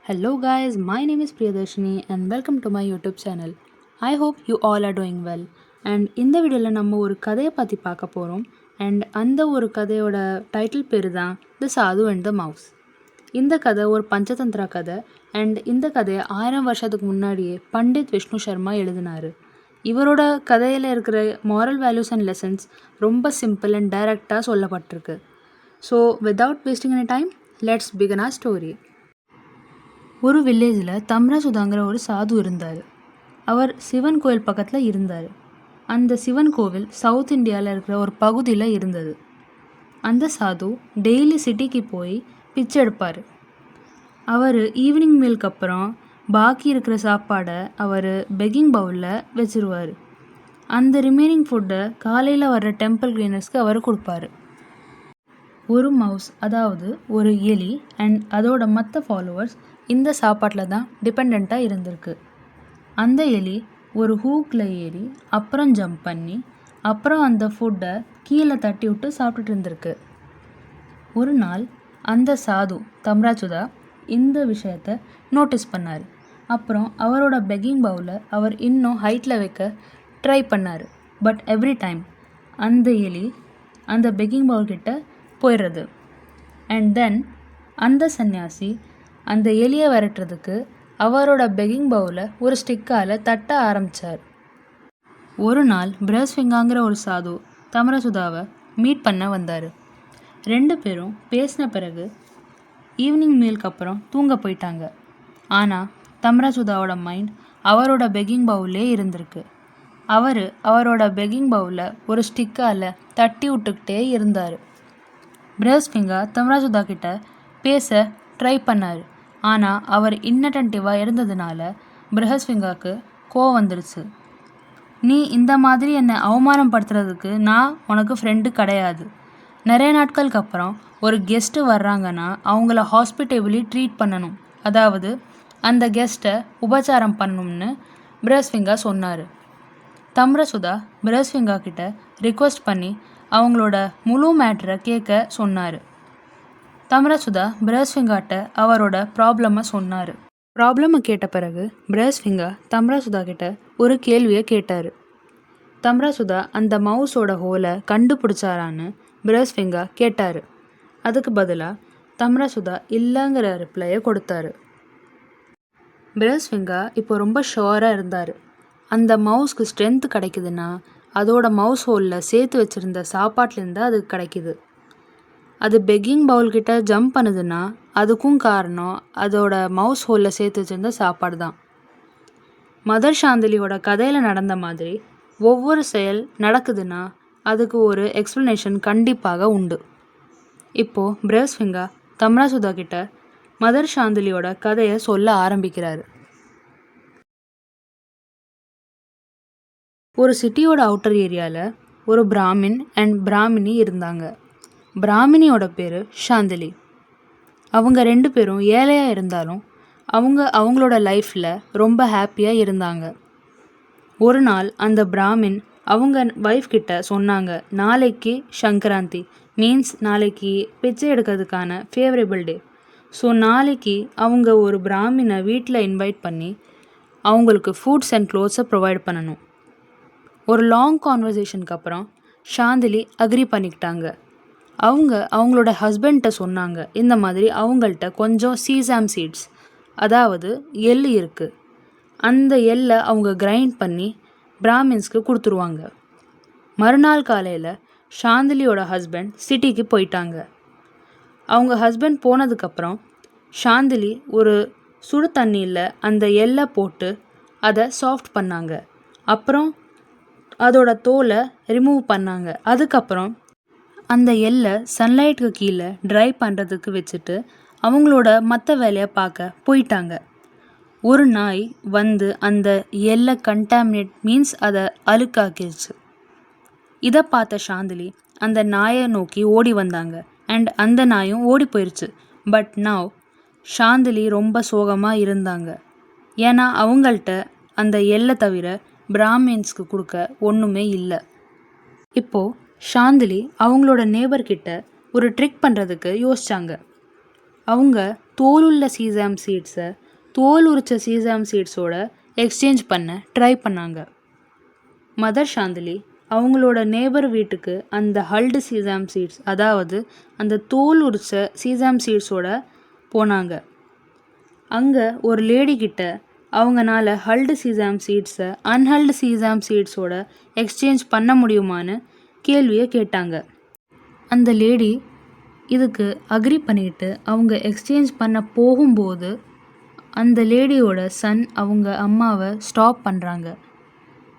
Hello guys, my name is Priyadarshini and welcome to my YouTube channel. I hope you all are doing well. And இந்த வீடியோவில் நம்ம ஒரு கதையை பற்றி பார்க்க போகிறோம். அண்ட் அந்த ஒரு கதையோட டைட்டில் பேர் தான் தி சாது அண்ட் த மவுஸ். இந்த கதை ஒரு பஞ்சதந்திரா கதை. அண்ட் இந்த கதையை 1000 வருஷத்துக்கு முன்னாடியே பண்டித் விஷ்ணு சர்மா எழுதினார். இவரோட கதையில் இருக்கிற மாரல் வேல்யூஸ் அண்ட் லெசன்ஸ் ரொம்ப சிம்பிள் அண்ட் டைரக்டாக சொல்லப்பட்டிருக்கு. So without wasting any time, let's begin our story. ஒரு வில்லேஜில் தம்ராசுதாங்கிற ஒரு சாது இருந்தார். அவர் சிவன் கோயில் பக்கத்தில் இருந்தார். அந்த சிவன் கோவில் சவுத் இந்தியாவில் இருக்கிற ஒரு பகுதியில் இருந்தது. அந்த சாது டெய்லி சிட்டிக்கு போய் பிச்சை எடுப்பார். அவர் ஈவினிங் மீலுக்கு அப்புறம் பாக்கி இருக்கிற சாப்பாடை அவர் பெக்கிங் பவுலில் வச்சுருவார். அந்த ரிமைனிங் ஃபுட்டை காலையில் வர்ற டெம்பிள் கிளீனர்ஸ்க்கு அவர் கொடுப்பாரு. ஒரு மவுஸ், அதாவது ஒரு எலி அண்ட் அதோட மற்ற ஃபாலோவர்ஸ் இந்த சாப்பாட்டில் தான் டிபெண்ட்டாக இருந்திருக்கு. அந்த எலி ஒரு ஹூக்கில் ஏறி அப்புறம் ஜம்ப் பண்ணி அப்புறம் அந்த ஃபுட்டை கீழே தட்டி விட்டு சாப்பிட்டுட்டு இருந்திருக்கு. ஒரு நாள் அந்த சாது தம்ராசுதா இந்த விஷயத்தை நோட்டீஸ் பண்ணார். அப்புறம் அவரோட பெக்கிங் பவுலை அவர் இன்னும் ஹைட்டில் வைக்க ட்ரை பண்ணார். பட் எவ்ரி டைம் அந்த எலி அந்த பெக்கிங் பவுல் கிட்ட போயிடுறது. அண்ட் தென் அந்த சன்னியாசி அந்த எலியை விரட்டுறதுக்கு அவரோட பெக்கிங் பவுலை ஒரு ஸ்டிக்கால் தட்ட ஆரம்பித்தார். ஒரு நாள் பிரஸ்விங்காங்கிற ஒரு சாது தம்ராசுதாவை மீட் பண்ண வந்தார். 2 பேரும் பேசின பிறகு ஈவினிங் மீலுக்கு அப்புறம் தூங்க போயிட்டாங்க. ஆனால் தம்ராசுதாவோட மைண்ட் அவரோட பெக்கிங் பவுல்லே இருந்திருக்கு. அவரோட பெக்கிங் பவுலை ஒரு ஸ்டிக்கால் தட்டி விட்டுக்கிட்டே இருந்தார். பிரஸ்விங்கா தம்ராசுதா கிட்ட பேச ட்ரை பண்ணார். ஆனால் அவர் இன்னட்டன்டிவாக இருந்ததுனால பிரஹஸ்விங்காவுக்கு கோவம் வந்துடுச்சு. நீ இந்த மாதிரி என்னை அவமானப்படுத்துறதுக்கு நான் உனக்கு ஃப்ரெண்டு கிடையாது. நிறைய நாட்களுக்கு அப்புறம் ஒரு கெஸ்ட்டு வர்றாங்கன்னா அவங்கள ஹாஸ்பிட்டபிளி ட்ரீட் பண்ணணும், அதாவது அந்த கெஸ்ட்டை உபச்சாரம் பண்ணணும்னு பிரஹஸ்விங்கா சொன்னார். தம்ராசுதா பிரஹஸ்விங்கா கிட்ட ரிக்வெஸ்ட் பண்ணி அவங்களோட முழு மேட்டரை கேட்க சொன்னார். தம்ராசுதா பிரஹஸ்விங்காட்ட அவரோட ப்ராப்ளமை சொன்னார். ப்ராப்ளமை கேட்ட பிறகு பிரஹஸ்விங்கா தம்ராசுதா கிட்ட ஒரு கேள்வியை கேட்டார். தம்ராசுதா அந்த மவுஸோட ஹோலை கண்டுபிடிச்சாரான்னு பிரஹஸ்விங்கா கேட்டார். அதுக்கு பதிலாக தம்ராசுதா இல்லைங்கிற ரிப்ளையை கொடுத்தாரு. பிரஹஸ்விங்கா இப்போ ரொம்ப ஷுவராக இருந்தார். அந்த மவுஸ்க்கு ஸ்ட்ரென்த் கிடைக்குதுன்னா அதோட மவுஸ் ஹோலில் சேர்த்து வச்சுருந்த சாப்பாட்லேருந்து அதுக்கு கிடைக்கிது. அது பெக்கிங் பவுல்கிட்ட ஜம்ப் பண்ணுதுன்னா அதுக்கும் காரணம் அதோட மவுஸ் ஹோலில் சேர்த்து வச்சுருந்த சாப்பாடு தான். மதர் சாந்திலியோட கதையில் நடந்த மாதிரி ஒவ்வொரு செயல் நடக்குதுன்னா அதுக்கு ஒரு எக்ஸ்ப்ளனேஷன் கண்டிப்பாக உண்டு. இப்போது பிரஹஸ்விங்கா தம்ராசுதா கிட்ட மதர் சாந்திலியோட கதையை சொல்ல ஆரம்பிக்கிறார். ஒரு சிட்டியோட அவுட்டர் ஏரியாவில் ஒரு பிராமின் அண்ட் பிராமினி இருந்தாங்க. பிராமினியோட பேர் சாந்திலி. அவங்க 2 பேரும் ஏழையாக இருந்தாலும் அவங்களோட லைஃப்பில் ரொம்ப ஹாப்பியாக இருந்தாங்க. ஒரு நாள் அந்த பிராமின் அவங்க ஒய்ஃப் கிட்ட சொன்னாங்க, நாளைக்கு சங்கராந்தி, மீன்ஸ் நாளைக்கு பிச்சை எடுக்கிறதுக்கான ஃபேவரபிள் டே. ஸோ நாளைக்கு அவங்க ஒரு பிராமினை வீட்டில் இன்வைட் பண்ணி அவங்களுக்கு ஃபுட்ஸ் அண்ட் க்ளோத்ஸை ப்ரொவைட் பண்ணணும். ஒரு லாங் கான்வர்சேஷனுக்கு அப்புறம் சாந்திலி அக்ரி பண்ணிக்கிட்டாங்க. அவங்களோட ஹஸ்பண்ட்ட சொன்னாங்க, இந்த மாதிரி அவங்கள்ட்ட கொஞ்சம் சீசாம் சீட்ஸ், அதாவது எள்ளு இருக்குது, அந்த எள்ளை அவங்க கிரைண்ட் பண்ணி பிராமின்ஸ்க்கு கொடுத்துருவாங்க. மறுநாள் காலையில் சாந்திலியோட ஹஸ்பண்ட் சிட்டிக்கு போயிட்டாங்க. அவங்க ஹஸ்பண்ட் போனதுக்கப்புறம் சாந்திலி ஒரு சுடு தண்ணியில் அந்த எள்ளை போட்டு அதை சாஃப்ட் பண்ணாங்க. அப்புறம் அதோட தோலை ரிமூவ் பண்ணாங்க. அதுக்கப்புறம் அந்த எள்ளை சன்லைட்டுக்கு கீழே ட்ரை பண்ணுறதுக்கு வச்சுட்டு அவங்களோட மற்ற வேலையை பார்க்க போயிட்டாங்க. ஒரு நாய் வந்து அந்த எள்ளை கண்டாமினேட், மீன்ஸ் அதை அழுக்காக்கிடுச்சு. இதை பார்த்த சாந்திலி அந்த நாயை நோக்கி ஓடி வந்தாங்க அண்ட் அந்த நாயும் ஓடி போயிடுச்சு. பட் நவ் சாந்திலி ரொம்ப சோகமாக இருந்தாங்க. ஏன்னா அவங்கள்ட்ட அந்த எள்ளை தவிர பிராமின்ஸ்க்கு கொடுக்க ஒன்றுமே இல்லை. இப்போது சாந்திலி அவங்களோட நேபர்கிட்ட ஒரு ட்ரிக் பண்ணுறதுக்கு யோசித்தாங்க. அவங்க தோலுள்ள சீசாம் சீட்ஸை தோல் உரிச்ச சீசாம் சீட்ஸோட எக்ஸ்சேஞ்ச் பண்ண ட்ரை பண்ணாங்க. மதர் சாந்திலி அவங்களோட நேபர் வீட்டுக்கு அந்த ஹல்டு சீசாம் சீட்ஸ், அதாவது அந்த தோல் உரிச்ச சீசாம் சீட்ஸோட போனாங்க. அங்கே ஒரு லேடி கிட்ட அவங்கனால ஹல்டு சீசாம் சீட்ஸை அன்ஹல்டு சீசாம் சீட்ஸோட எக்ஸ்சேஞ்ச் பண்ண முடியுமான்னு கேள்வியை கேட்டாங்க. அந்த லேடி இதுக்கு அக்ரி பண்ணிட்டு அவங்க எக்ஸ்சேஞ்ச் பண்ண போகும்போது அந்த லேடியோட சன் அவங்க அம்மாவை ஸ்டாப் பண்ணுறாங்க.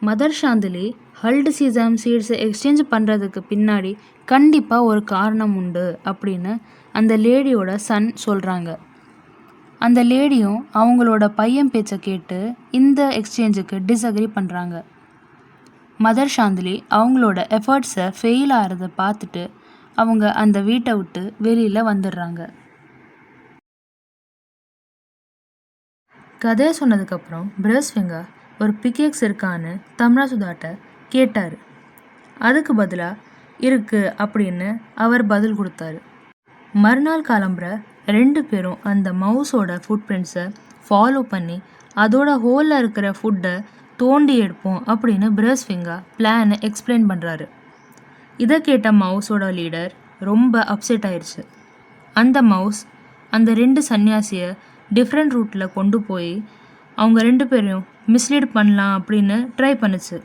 மதர் சாந்திலி ஹல்டு சீசாம் சீட்ஸை எக்ஸ்சேஞ்ச் பண்ணுறதுக்கு பின்னாடி கண்டிப்பாக ஒரு காரணம் உண்டு அப்படின்னு அந்த லேடியோட சன் சொல்கிறாங்க. அந்த லேடியும் அவங்களோட பையன் பேச்சை கேட்டு இந்த எக்ஸ்சேஞ்சுக்கு டிஸ்அக்ரி பண்ணுறாங்க. மதர் சாந்திலி அவங்களோட எஃபர்ட்ஸை ஃபெயில் ஆகிறத பார்த்துட்டு அவங்க அந்த வீட்டை விட்டு வெளியில் வந்துடுறாங்க. கதையை சொன்னதுக்கப்புறம் பிரஸ்ஃபிங்கர் ஒரு பிகேக்ஸ் இருக்கான்னு தம்ராசுதாட்ட கேட்டார். அதுக்கு பதிலாக இருக்குது அப்படின்னு அவர் பதில் கொடுத்தாரு. மறுநாள் காலம்புற 2 பேரும் அந்த மவுஸோட ஃபுட் பிரிண்ட்ஸை ஃபாலோ பண்ணி அதோட ஹோலில் இருக்கிற ஃபுட்டை தோண்டி எடுப்போம் அப்படின்னு பிரஸ்ஃபிங்கர் பிளானை எக்ஸ்பிளைன் பண்ணுறாரு. இதை கேட்ட மவுஸோட லீடர் ரொம்ப அப்செட் ஆயிடுச்சு. அந்த மவுஸ் அந்த 2 சன்னியாசியை டிஃப்ரெண்ட் ரூட்டில் கொண்டு போய் அவங்க 2 பேரையும் மிஸ்லீட் பண்ணலாம் அப்படின்னு ட்ரை பண்ணுச்சு.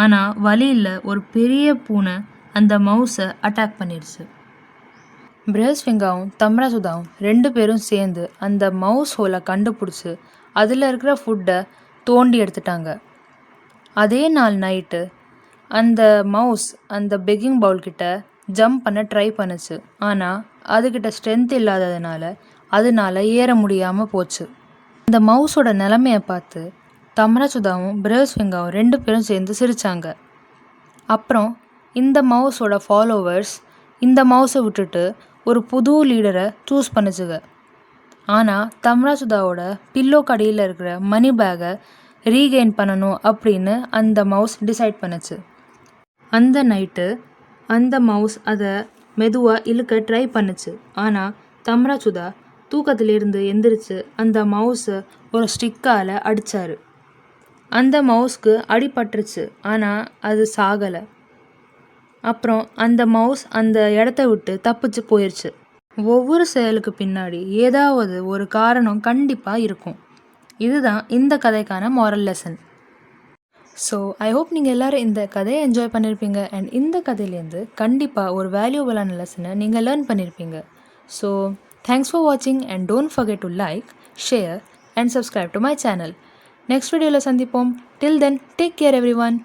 ஆனால் வழியில் ஒரு பெரிய பூனை அந்த மவுஸை அட்டாக் பண்ணிடுச்சு. பிரஸ்ஃபிங்கரும் தம்ராசுதாவும் 2 பேரும் சேர்ந்து அந்த மவுஸ் ஹோலை கண்டுபிடிச்சி அதில் இருக்கிற ஃபுட்டை தோண்டி எடுத்துட்டாங்க. அதே நாள் நைட்டு அந்த மவுஸ் அந்த பெக்கிங் பவுல்கிட்ட ஜம்ப் பண்ண ட்ரை பண்ணுச்சு. ஆனால் அதுக்கிட்ட ஸ்ட்ரென்த் அதனால் ஏற முடியாமல் போச்சு. அந்த மவுஸோட நிலைமையை பார்த்து தம்ராசுதாவும் பிரஸ்ஃபிங்கரும் 2 பேரும் சேர்ந்து சிரித்தாங்க. அப்புறம் இந்த மவுஸோட ஃபாலோவர்ஸ் இந்த மவுஸை விட்டுட்டு ஒரு புது லீடரை சூஸ் பண்ணுச்சுங்க. ஆனால் தம்ராசுதாவோட பில்லோ கடையில் இருக்கிற மணி பேக்கை ரீகெயின் பண்ணணும் அப்படின்னு அந்த மவுஸ் டிசைட் பண்ணுச்சு. அந்த நைட்டு அந்த மவுஸ் அதை மெதுவாக இழுக்க ட்ரை பண்ணுச்சு. ஆனால் தம்ராசுதா தூக்கத்திலிருந்து எந்திரிச்சு அந்த மவுஸை ஒரு ஸ்டிக்கால் அடித்தார். அந்த மவுஸ்க்கு அடிபட்டுருச்சு, ஆனால் அது சாகலை. அப்புறம் அந்த மவுஸ் அந்த இடத்த விட்டு தப்பிச்சு போயிடுச்சு. ஒவ்வொரு செயலுக்கு பின்னாடி ஏதாவது ஒரு காரணம் கண்டிப்பாக இருக்கும். இதுதான் இந்த கதைக்கான moral lesson. So I hope நீங்கள் எல்லோரும் இந்த கதையை என்ஜாய் பண்ணியிருப்பீங்க. அண்ட் இந்த கதையிலேருந்து கண்டிப்பாக ஒரு வேல்யூபிளான லெசனை நீங்கள் லேர்ன் பண்ணியிருப்பீங்க. ஸோ தேங்க்ஸ் ஃபார் வாட்சிங் and don't forget to like, share and subscribe to my channel. Next வீடியோவில் சந்திப்போம். Till then take care every one.